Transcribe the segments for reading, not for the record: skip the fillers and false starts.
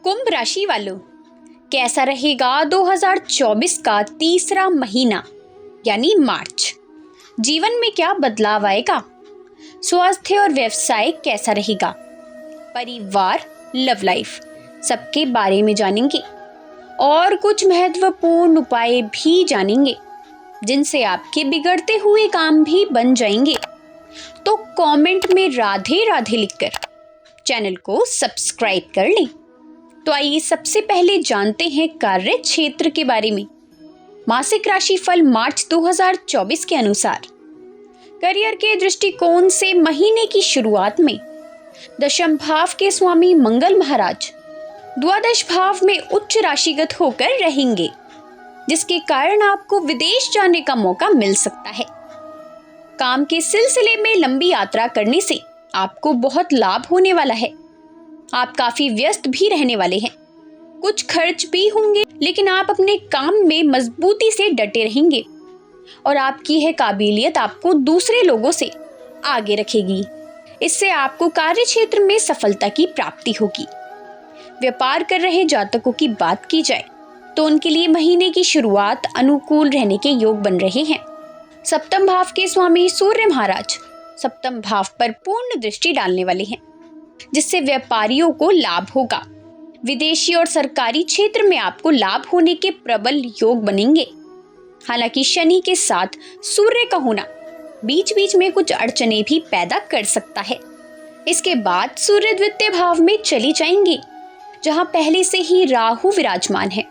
कुंभ राशि वालों, कैसा रहेगा 2024 का तीसरा महीना यानी मार्च। जीवन में क्या बदलाव आएगा? स्वास्थ्य और व्यवसाय कैसा रहेगा? परिवार, लव लाइफ, सबके बारे में जानेंगे और कुछ महत्वपूर्ण उपाय भी जानेंगे जिनसे आपके बिगड़ते हुए काम भी बन जाएंगे। तो कमेंट में राधे राधे लिखकर चैनल को सब्सक्राइब कर लें। तो आइए सबसे पहले जानते हैं कार्य क्षेत्र के बारे में। मासिक राशिफल मार्च 2024 के अनुसार करियर के दृष्टिकोण से महीने की शुरुआत में दशम भाव के स्वामी मंगल महाराज द्वादश भाव में उच्च राशिगत होकर रहेंगे, जिसके कारण आपको विदेश जाने का मौका मिल सकता है। काम के सिलसिले में लंबी यात्रा करने से आपको बहुत लाभ होने वाला है। आप काफी व्यस्त भी रहने वाले हैं। कुछ खर्च भी होंगे, लेकिन आप अपने काम में मजबूती से डटे रहेंगे और आपकी यह काबिलियत आपको दूसरे लोगों से आगे रखेगी। इससे आपको कार्य क्षेत्र में सफलता की प्राप्ति होगी। व्यापार कर रहे जातकों की बात की जाए तो उनके लिए महीने की शुरुआत अनुकूल रहने के योग बन रहे हैं। सप्तम भाव के स्वामी सूर्य महाराज सप्तम भाव पर पूर्ण दृष्टि डालने वाले हैं, जिससे व्यापारियों को लाभ होगा। विदेशी और सरकारी क्षेत्र में आपको लाभ होने के प्रबल योग बनेंगे। हालांकि शनि के साथ सूर्य का होना बीच बीच में कुछ अड़चने भी पैदा कर सकता है। इसके बाद सूर्य द्वितीय भाव में चले जाएंगे, जहां पहले से ही राहु विराजमान है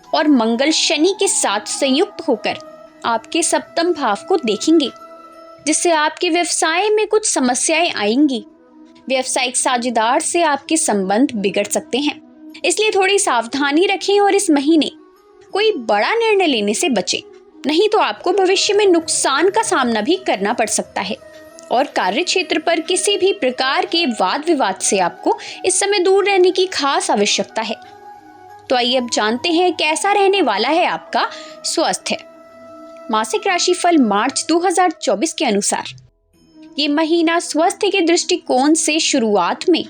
और मंगल शनि के साथ संयुक्त होकर आपके सप्तम भाव को देखेंगे, जिससे आपके व्यवसाय में कुछ समस्याएं आएंगी। व्यवसायिक साझेदार से आपके संबंध बिगड़ सकते हैं, इसलिए थोड़ी सावधानी रखें और इस महीने कोई बड़ा निर्णय लेने से बचें, नहीं तो आपको भविष्य में नुकसान का सामना भी करना पड़ सकता है। और कार्य क्षेत्र पर किसी भी प्रकार के वाद विवाद से आपको इस समय दूर रहने की खास आवश्यकता है। तो आइए अब जानते हैं कैसा रहने वाला है आपका स्वास्थ्य। मासिक राशिफल मार्च 2024 के अनुसार ये महीना स्वास्थ्य के दृष्टिकोण से शुरुआत में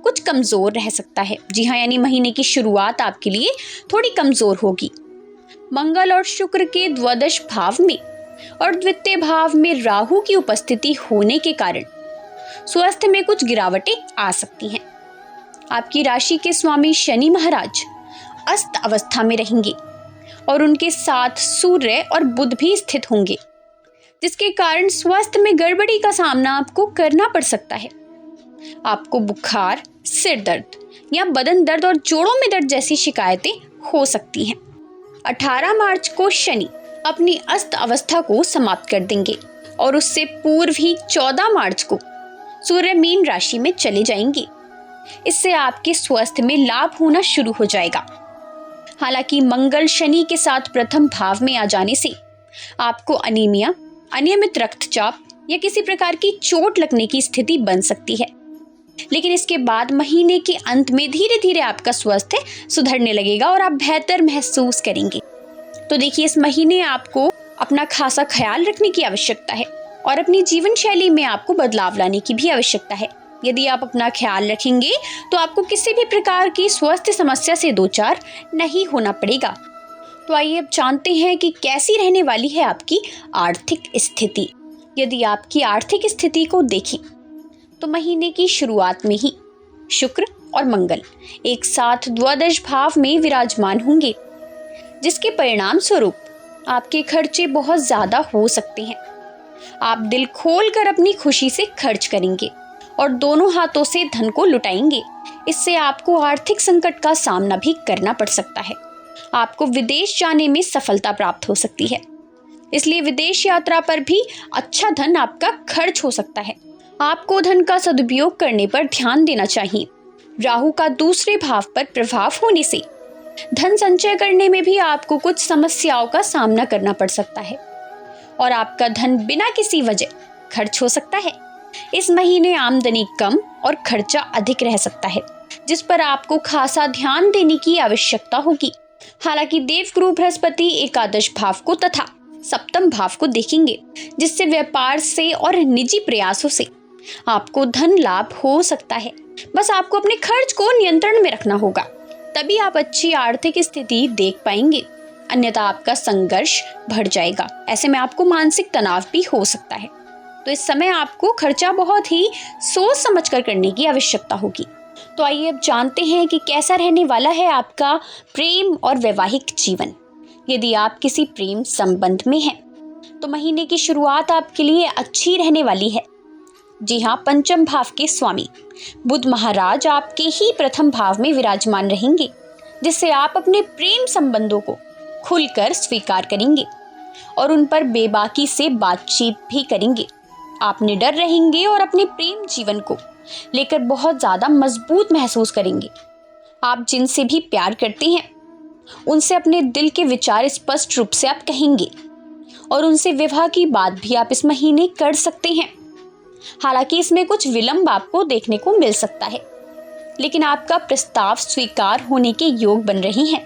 कुछ कमजोर रह सकता है। जी हाँ, यानी महीने की शुरुआत आपके लिए थोड़ी कमजोर होगी। मंगल और शुक्र के द्वादश भाव में और द्वितीय भाव में राहु की उपस्थिति होने के कारण स्वास्थ्य में कुछ गिरावटें आ सकती हैं। आपकी राशि के स्वामी शनि महाराज अस्त अवस्था में रहेंगे और उनके साथ सूर्य और बुध भी स्थित होंगे, जिसके कारण स्वास्थ्य में गड़बड़ी का सामना आपको करना पड़ सकता है। आपको बुखार, सिर दर्द या बदन दर्द और जोड़ों में दर्द जैसी शिकायतें हो सकती हैं। 18 मार्च को शनि अपनी अस्त अवस्था को समाप्त कर देंगे और उससे पूर्व ही 14 मार्च को सूर्य मीन राशि में चले जाएंगे। इससे आपके स्वास्थ्य में लाभ होना शुरू हो जाएगा। हालांकि मंगल शनि के साथ प्रथम भाव में आ जाने से आपको अनीमिया, अनियमित रक्तचाप या किसी प्रकार की चोट लगने की स्थिति बन सकती है, लेकिन इसके बाद महीने के अंत में धीरे धीरे आपका स्वास्थ्य सुधरने लगेगा और आप बेहतर महसूस करेंगे। तो देखिए, इस महीने आपको अपना खासा ख्याल रखने की आवश्यकता है और अपनी जीवन शैली में आपको बदलाव लाने की भी आवश्यकता है। यदि आप अपना ख्याल रखेंगे तो आपको किसी भी प्रकार की स्वास्थ्य समस्या से दो चार नहीं होना पड़ेगा। तो आइए अब जानते हैं कि कैसी रहने वाली है आपकी आर्थिक स्थिति। यदि आपकी आर्थिक स्थिति को देखें तो महीने की शुरुआत में ही शुक्र और मंगल एक साथ द्वादश भाव में विराजमान होंगे, जिसके परिणाम स्वरूप आपके खर्चे बहुत ज्यादा हो सकते हैं। आप दिल खोलकर अपनी खुशी से खर्च करेंगे और दोनों हाथों से धन को लुटाएंगे। इससे आपको आर्थिक संकट का सामना भी करना पड़ सकता है। आपको विदेश जाने में सफलता प्राप्त हो सकती है, इसलिए विदेश यात्रा पर भी अच्छा धन आपका खर्च हो सकता है। आपको धन का सदुपयोग करने पर ध्यान देना चाहिए। राहु का दूसरे भाव पर प्रभाव होने से धन संचय करने में भी आपको कुछ समस्याओं का सामना करना पड़ सकता है और आपका धन बिना किसी वजह खर्च हो सकता है। इस महीने आमदनी कम और खर्चा अधिक रह सकता है, जिस पर आपको खासा ध्यान देने की आवश्यकता होगी। हालांकि देवगुरु बृहस्पति एकादश भाव को तथा सप्तम भाव को देखेंगे, जिससे व्यापार से और निजी प्रयासों से आपको धन लाभ हो सकता है। बस आपको अपने खर्च को नियंत्रण में रखना होगा तभी आप अच्छी आर्थिक स्थिति देख पाएंगे, अन्यथा आपका संघर्ष बढ़ जाएगा। ऐसे में आपको मानसिक तनाव भी हो सकता है। तो इस समय आपको खर्चा बहुत ही सोच समझकर करने की आवश्यकता होगी। तो आइए अब जानते हैं कि कैसा रहने वाला है आपका प्रेम और वैवाहिक जीवन। यदि आप किसी प्रेम संबंध में हैं तो महीने की शुरुआत आपके लिए अच्छी रहने वाली है। जी हाँ, पंचम भाव के स्वामी बुध महाराज आपके ही प्रथम भाव में विराजमान रहेंगे, जिससे आप अपने प्रेम संबंधों को खुलकर स्वीकार करेंगे और उन पर बेबाकी से बातचीत भी करेंगे। आप निडर रहेंगे और अपने प्रेम जीवन को लेकर बहुत ज्यादा मजबूत महसूस करेंगे। आप जिनसे भी प्यार करते हैं उनसे अपने दिल के विचार स्पष्ट रूप से आप कहेंगे और उनसे विवाह की बात भी आप इस महीने कर सकते हैं। हालांकि इसमें कुछ विलंब आपको देखने को मिल सकता है, लेकिन आपका प्रस्ताव स्वीकार होने के योग बन रहे हैं।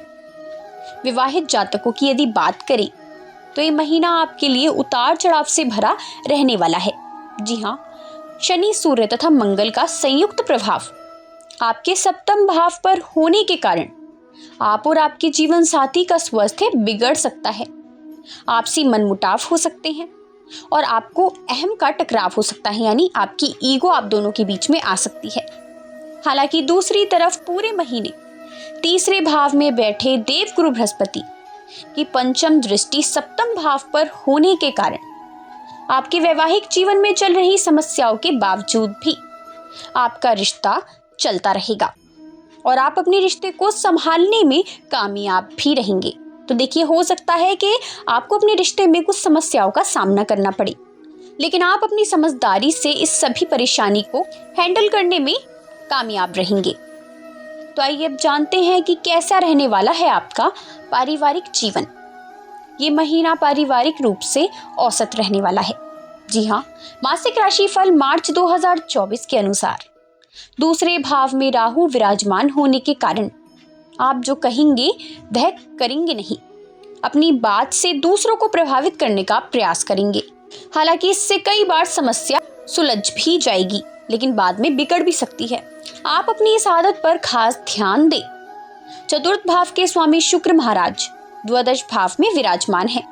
विवाहित जातकों की यदि बात करें तो ये महीना आपके लिए उतार चढ़ाव से भरा रहने वाला है। जी हाँ, शनि, सूर्य तथा मंगल का संयुक्त प्रभाव आपके सप्तम भाव पर होने के कारण आप और आपके जीवन साथी का स्वास्थ्य बिगड़ सकता है। आपसी मनमुटाव हो सकते हैं और आपको अहम का टकराव हो सकता है, यानी आपकी ईगो आप दोनों के बीच में आ सकती है। हालांकि दूसरी तरफ पूरे महीने तीसरे भाव में बैठे देवगुरु बृहस्पति की पंचम दृष्टि सप्तम भाव पर होने के कारण आपके वैवाहिक जीवन में चल रही समस्याओं के बावजूद भी आपका रिश्ता चलता रहेगा और आप अपने रिश्ते को संभालने में कामयाब भी रहेंगे। तो देखिए, हो सकता है कि आपको अपने रिश्ते में कुछ समस्याओं का सामना करना पड़े, लेकिन आप अपनी समझदारी से इस सभी परेशानी को हैंडल करने में कामयाब रहेंगे। तो आइए अब जानते हैं कि कैसा रहने वाला है आपका पारिवारिक जीवन। ये महीना पारिवारिक रूप से औसत रहने वाला है। जी हाँ, मासिक राशिफल मार्च 2024 के अनुसार दूसरे भाव में राहु विराजमान होने के कारण आप जो कहेंगे वह करेंगे नहीं, अपनी बात से दूसरों को प्रभावित करने का प्रयास करेंगे। हालांकि इससे कई बार समस्या सुलझ भी जाएगी, लेकिन बाद में बिगड़ भी सकती है। आप अपनी इस आदत पर खास ध्यान दें। चतुर्थ भाव के स्वामी शुक्र महाराज द्वादश भाव में विराजमान हैं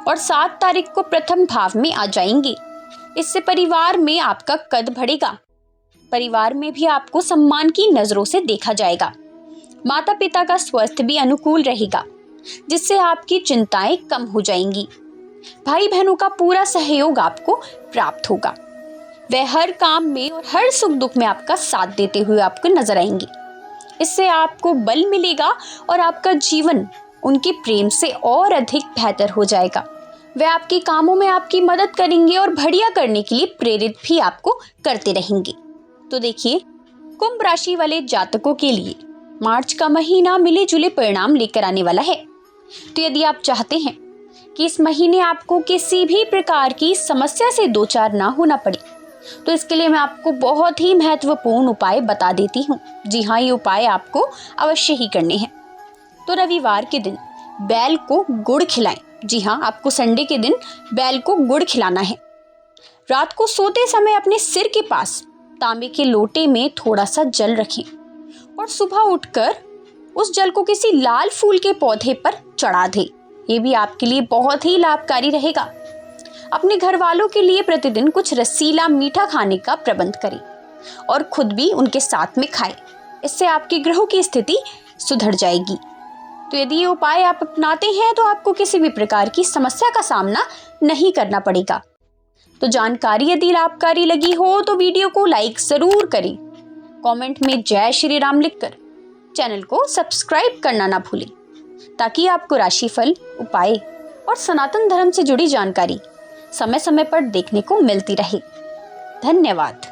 और 7 तारीख को प्रथम भाव में आ जाएंगे। इससे परिवार में आपका कद बढ़ेगा। परिवार में भी आपको सम्मान की नजरों से देखा जाएगा। माता पिता का स्वास्थ्य भी अनुकूल रहेगा, जिससे आपकी चिंताएं कम हो जाएंगी। भाई बहनों का पूरा सहयोग आपको प्राप्त होगा। वह हर काम में और हर सुख दुख में आपका साथ देते हुए आपको नजर आएंगे। इससे आपको बल मिलेगा और आपका जीवन उनके प्रेम से और अधिक बेहतर हो जाएगा। वे आपके कामों में आपकी मदद करेंगे और बढ़िया करने के लिए प्रेरित भी आपको करते रहेंगे। तो देखिए, कुंभ राशि वाले जातकों के लिए मार्च का महीना मिले जुले परिणाम लेकर आने वाला है। तो यदि आप चाहते हैं कि इस महीने आपको किसी भी प्रकार की समस्या से दो चार ना होना पड़े, तो इसके लिए मैं आपको बहुत ही महत्वपूर्ण उपाय बता देती हूँ। जी हाँ, ये उपाय आपको अवश्य ही करने हैं। तो रविवार के दिन बैल को गुड़ खिलाएं। जी हाँ, आपको संडे के दिन बैल को गुड़ खिलाना है। रात को सोते समय अपने सिर के पास तांबे के लोटे में थोड़ा सा जल रखें और सुबह उठकर उस जल को किसी लाल फूल के पौधे पर चढ़ा दें। ये भी आपके लिए बहुत ही लाभकारी रहेगा। अपने घर वालों के लिए प्रतिदिन कुछ रसीला मीठा खाने का प्रबंध करें और खुद भी उनके साथ में खाएं। इससे आपके ग्रहों की स्थिति सुधर जाएगी। तो यदि ये उपाय आप अपनाते हैं तो आपको किसी भी प्रकार की समस्या का सामना नहीं करना पड़ेगा। तो जानकारी यदि लाभकारी लगी हो तो वीडियो को लाइक जरूर करें। कमेंट में जय श्री राम लिखकर चैनल को सब्सक्राइब करना ना भूलें, ताकि आपको राशिफल, उपाय और सनातन धर्म से जुड़ी जानकारी समय समय पर देखने को मिलती रहे। धन्यवाद।